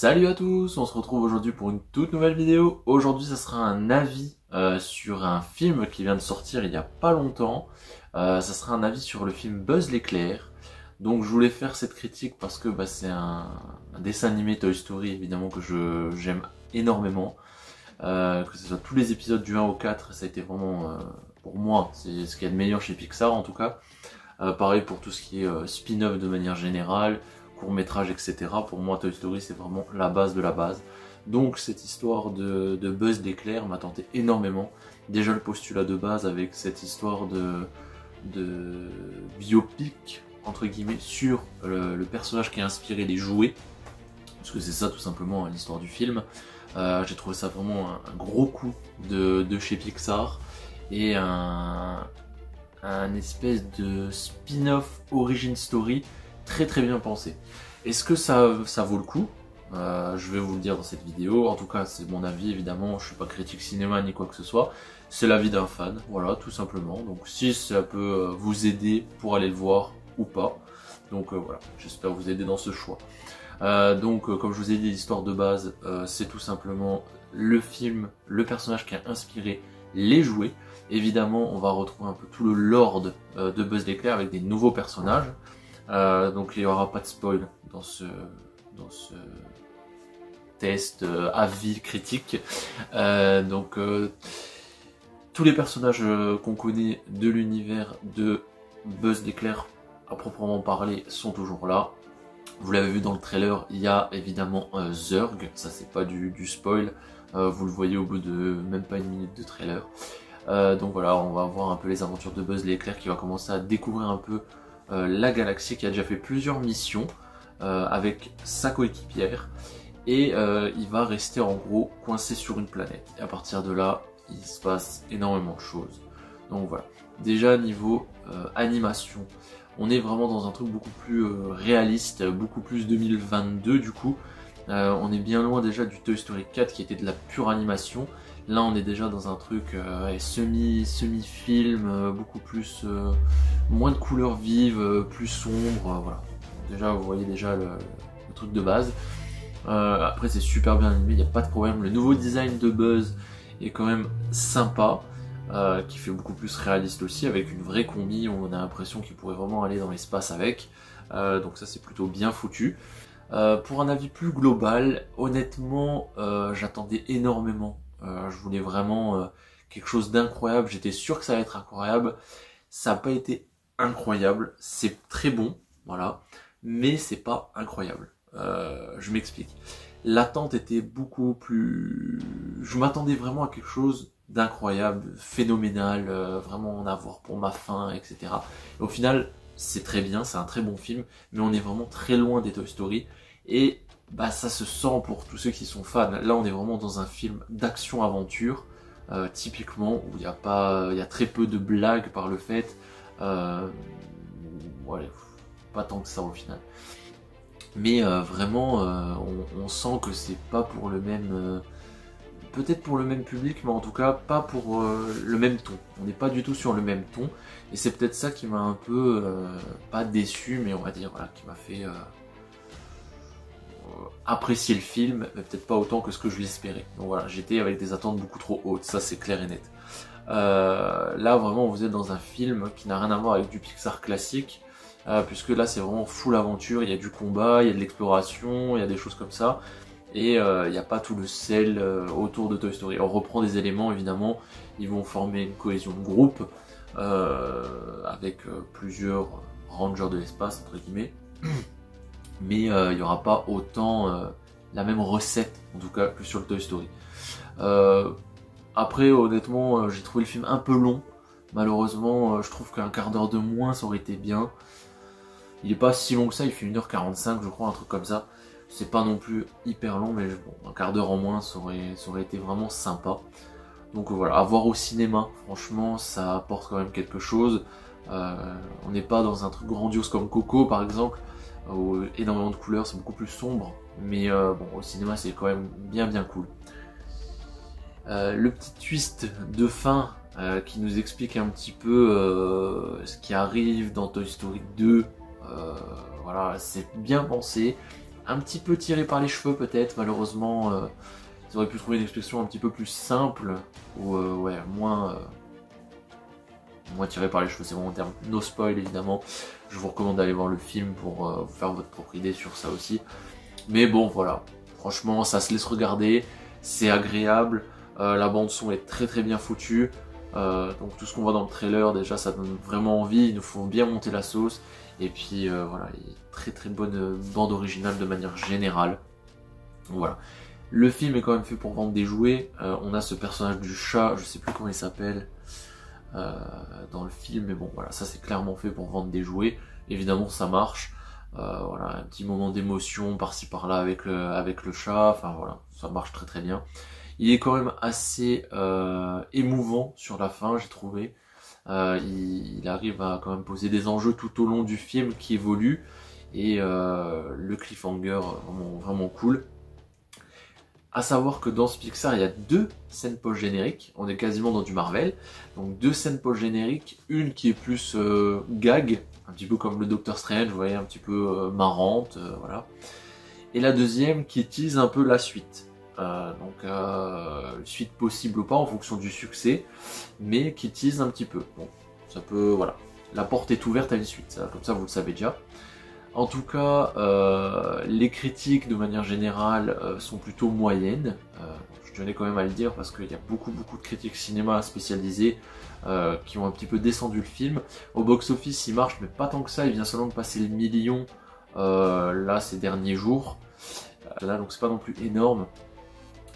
Salut à tous, on se retrouve aujourd'hui pour une toute nouvelle vidéo. Aujourd'hui ça sera un avis sur un film qui vient de sortir il y a pas longtemps. Ça sera un avis sur le film Buzz l'éclair. Donc je voulais faire cette critique parce que c'est un dessin animé Toy Story évidemment que j'aime énormément. Que ce soit tous les épisodes du 1 au 4, ça a été vraiment, pour moi, c'est ce qu'il y a de meilleur chez Pixar en tout cas. Pareil pour tout ce qui est spin-off de manière générale, court-métrage, etc. Pour moi, Toy Story, c'est vraiment la base de la base. Donc cette histoire de Buzz l'éclair m'a tenté énormément. Déjà le postulat de base avec cette histoire de biopic, entre guillemets, sur le personnage qui a inspiré les jouets. Parce que c'est ça tout simplement l'histoire du film. J'ai trouvé ça vraiment un gros coup de chez Pixar. Et un espèce de spin-off origin story très bien pensé. Est-ce que ça vaut le coup? Je vais vous le dire dans cette vidéo. En tout cas, c'est mon avis évidemment. Je suis pas critique cinéma ni quoi que ce soit. C'est l'avis d'un fan, voilà, tout simplement. Donc si ça peut vous aider pour aller le voir ou pas. Donc voilà, j'espère vous aider dans ce choix. Comme je vous ai dit, l'histoire de base, c'est tout simplement le film, le personnage qui a inspiré les jouets. Évidemment, on va retrouver un peu tout le lore de Buzz l'éclair avec des nouveaux personnages. Donc il n'y aura pas de spoil dans ce test avis critique. Tous les personnages qu'on connaît de l'univers de Buzz l'éclair à proprement parler sont toujours là. Vous l'avez vu dans le trailer, il y a évidemment Zurg, ça c'est pas du spoil, vous le voyez au bout de même pas une minute de trailer. Donc voilà, on va voir un peu les aventures de Buzz l'éclair qui va commencer à découvrir un peu la galaxie, qui a déjà fait plusieurs missions avec sa coéquipière, et il va rester en gros coincé sur une planète. Et à partir de là, il se passe énormément de choses. Donc voilà, déjà niveau animation, on est vraiment dans un truc beaucoup plus réaliste, beaucoup plus 2022 du coup. On est bien loin déjà du Toy Story 4 qui était de la pure animation. Là on est déjà dans un truc semi-film, beaucoup plus moins de couleurs vives, plus sombre, voilà. Déjà vous voyez déjà le truc de base. Après c'est super bien animé, il n'y a pas de problème. Le nouveau design de Buzz est quand même sympa, qui fait beaucoup plus réaliste aussi, avec une vraie combi, on a l'impression qu'il pourrait vraiment aller dans l'espace avec. Donc ça c'est plutôt bien foutu. Pour un avis plus global, honnêtement j'attendais énormément. Je voulais vraiment quelque chose d'incroyable, j'étais sûr que ça allait être incroyable. Ça n'a pas été incroyable, c'est très bon, voilà, mais c'est pas incroyable. Je m'explique. L'attente était beaucoup plus... Je m'attendais vraiment à quelque chose d'incroyable, phénoménal, vraiment en avoir pour ma faim, etc. Et au final, c'est très bien, c'est un très bon film, mais on est vraiment très loin des Toy Story. Et ça se sent pour tous ceux qui sont fans. Là, on est vraiment dans un film d'action-aventure, typiquement, où il y a très peu de blagues par le fait. Ouais, pas tant que ça au final. Mais vraiment, on sent que c'est pas pour le même... peut-être pour le même public, mais en tout cas pas pour le même ton. On n'est pas du tout sur le même ton. Et c'est peut-être ça qui m'a un peu, pas déçu, mais on va dire, voilà, qui m'a fait apprécier le film, mais peut-être pas autant que ce que je l'espérais. Donc voilà, j'étais avec des attentes beaucoup trop hautes, ça c'est clair et net. Là vraiment vous êtes dans un film qui n'a rien à voir avec du Pixar classique, puisque là c'est vraiment full aventure, il y a du combat, il y a de l'exploration, il y a des choses comme ça, et il n'y a pas tout le sel autour de Toy Story. On reprend des éléments évidemment, ils vont former une cohésion de groupe, avec plusieurs rangers de l'espace entre guillemets, mais il n'y aura pas autant la même recette en tout cas que sur le Toy Story. Après honnêtement j'ai trouvé le film un peu long, malheureusement je trouve qu'un quart d'heure de moins ça aurait été bien. Il est pas si long que ça, il fait 1h45 je crois, un truc comme ça. C'est pas non plus hyper long, mais bon, un quart d'heure en moins ça aurait été vraiment sympa. Donc voilà, à voir au cinéma, franchement ça apporte quand même quelque chose. On n'est pas dans un truc grandiose comme Coco par exemple, où énormément de couleurs, c'est beaucoup plus sombre. Mais bon, au cinéma c'est quand même bien cool. Le petit twist de fin qui nous explique un petit peu ce qui arrive dans Toy Story 2, voilà, c'est bien pensé. un petit peu tiré par les cheveux peut-être, malheureusement. Ils auraient pu trouver une expression un petit peu plus simple, ou ouais, moins tiré par les cheveux, c'est bon en termes no spoil évidemment. Je vous recommande d'aller voir le film pour vous faire votre propre idée sur ça aussi. Mais bon voilà, franchement ça se laisse regarder, c'est agréable, la bande son est très très bien foutue. Donc tout ce qu'on voit dans le trailer déjà ça donne vraiment envie, ils nous font bien monter la sauce. Et puis voilà, il y a très très bonne bande originale de manière générale. Donc voilà. Le film est quand même fait pour vendre des jouets. On a ce personnage du chat, je sais plus comment il s'appelle dans le film, mais bon voilà, ça c'est clairement fait pour vendre des jouets. Évidemment ça marche. Voilà, un petit moment d'émotion par-ci par-là avec le chat, enfin voilà, ça marche très très bien. Il est quand même assez émouvant sur la fin, j'ai trouvé. Il arrive à quand même poser des enjeux tout au long du film qui évoluent, et le cliffhanger vraiment, vraiment cool. À savoir que dans ce Pixar, il y a 2 scènes post-génériques, on est quasiment dans du Marvel, donc 2 scènes post-génériques, une qui est plus gag, un petit peu comme le Doctor Strange, vous voyez, un petit peu marrante, voilà. Et la deuxième qui tease un peu la suite. Donc suite possible ou pas en fonction du succès, mais qui tease un petit peu. Bon, ça peut, voilà. La porte est ouverte à une suite, ça, comme ça vous le savez déjà. En tout cas, les critiques de manière générale sont plutôt moyennes. Je tenais quand même à le dire parce qu'il y a beaucoup de critiques cinéma spécialisées qui ont un petit peu descendu le film. Au box-office, il marche, mais pas tant que ça. Il vient seulement de passer le million là ces derniers jours. Là, donc c'est pas non plus énorme.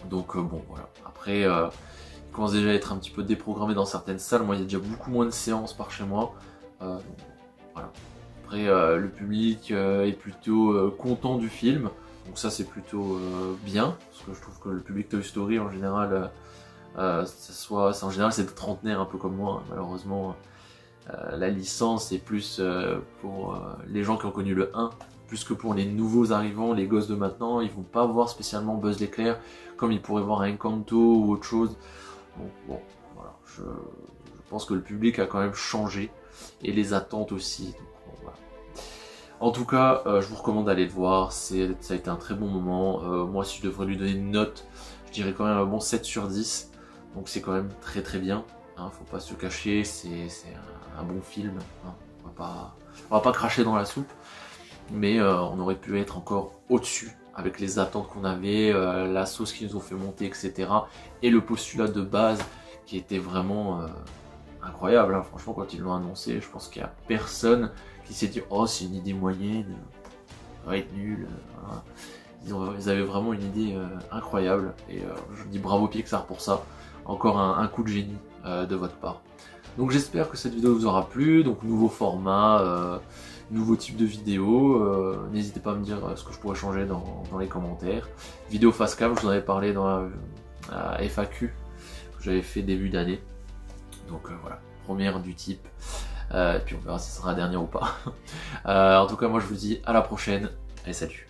Donc bon, voilà. Après, il commence déjà à être un petit peu déprogrammé dans certaines salles. Moi, il y a déjà beaucoup moins de séances par chez moi. Donc, voilà. Après, le public est plutôt content du film, donc ça c'est plutôt bien, parce que je trouve que le public Toy Story en général, en général c'est des trentenaires un peu comme moi, hein. Malheureusement la licence est plus pour les gens qui ont connu le 1, plus que pour les nouveaux arrivants, les gosses de maintenant, ils vont pas voir spécialement Buzz l'éclair comme ils pourraient voir un Encanto ou autre chose. Donc bon, voilà, je pense que le public a quand même changé, et les attentes aussi. En tout cas, je vous recommande d'aller le voir, ça a été un très bon moment. Moi, si je devrais lui donner une note, je dirais quand même un bon 7 sur 10. Donc c'est quand même très très bien, hein, faut pas se cacher, c'est un bon film. Hein. On va pas cracher dans la soupe, mais on aurait pu être encore au-dessus avec les attentes qu'on avait, la sauce qu'ils nous ont fait monter, etc. Et le postulat de base qui était vraiment incroyable. Hein. Franchement, quand ils l'ont annoncé, je pense qu'il y a personne qui s'est dit oh c'est une idée moyenne, ça va être nul. Voilà. Ils avaient vraiment une idée incroyable, et je dis bravo Pixar pour ça. Encore un coup de génie de votre part. Donc j'espère que cette vidéo vous aura plu. Donc nouveau format, nouveau type de vidéo. N'hésitez pas à me dire ce que je pourrais changer dans les commentaires. Vidéo face cam, je vous en avais parlé dans la FAQ que j'avais fait début d'année. Donc voilà, première du type. Et puis on verra si ce sera la dernière ou pas. En tout cas, moi je vous dis à la prochaine. Allez, salut!